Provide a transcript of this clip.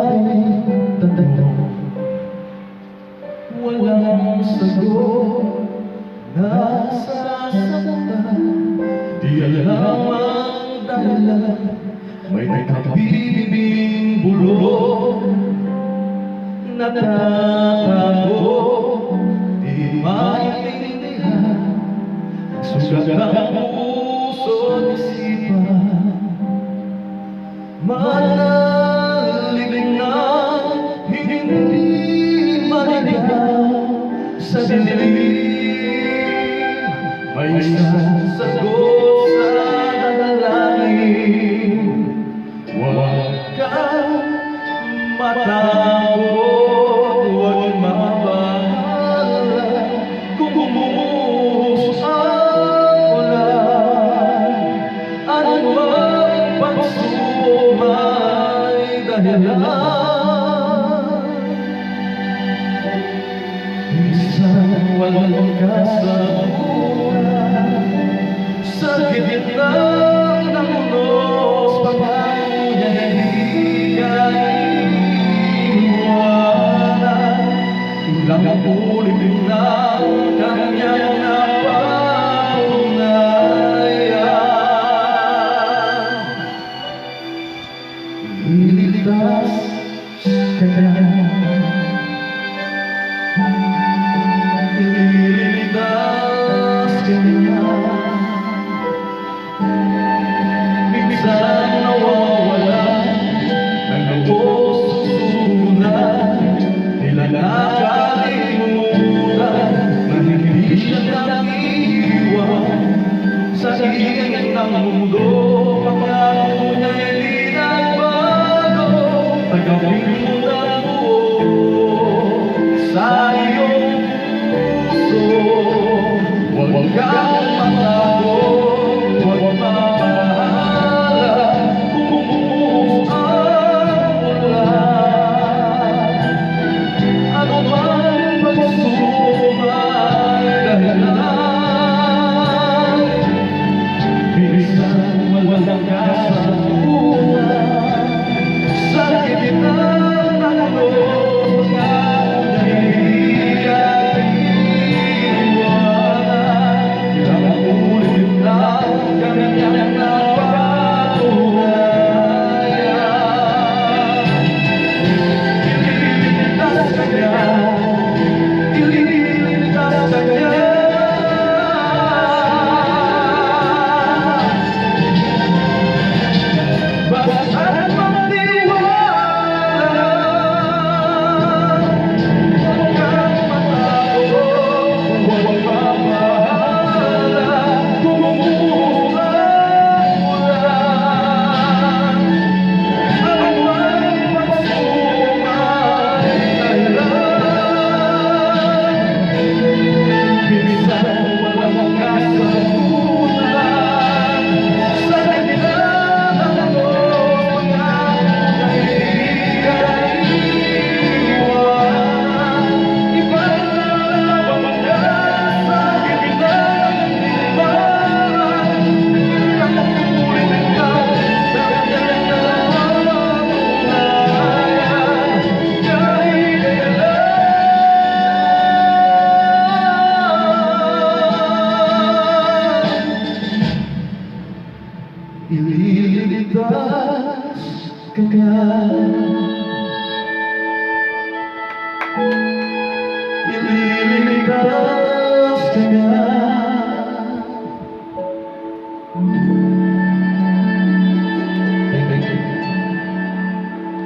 maraming tanong, walang sagot, nasasaktan. Di alam ang dahilan, may nakabibing bulong, natatago, di maintindihan, sugat ang puso't isipan. Manalig na hindi maligaw sa dilim, may isang sagot sa dalangin. Huwag kang matakot, huwag mabahala kung bumuhos ang ulan. Ano ang pagsubok may dahilan. Minsan walang kasabuhan sa gitna ng unos, pangako niya hindi ka iiwanan. Ilang ulit na kanyang napatunayan. Ililigtas ka niya, ililigtas ka niya. Minsan nawawala ng loob, susunan, tila nakalimutan na hindi siya nang-iwan sa ingay ng mundo. Pangako niya'y di nagbago, tagapin mo na buo sa iyong puso. Huwag kang matakot, huwag mabahala kung bumuhos ang ulan. Ano man pagsubok may dahilan. Minsan walang kasabuhan sa gitna ng unos, pangako niya hindi ka iiwanan. Ilang ulit na kanyang napatunayan. Ililigtas ka niya, ililigtas ka niya. Basta't magtiwala, huwag kang matakot, huwag mabahala kung bumuhos ang ulan. Ano man pagsubok may dahilan. Minsan walang kasagutan sa gitna ng unos, pangako niya hindi ka iiwanan. Ipaglalawang niya sa gitna ng liman. Ilang ulit na kanyang napatunayan. Kahit kailan, ililigtas ka niya, ililigtas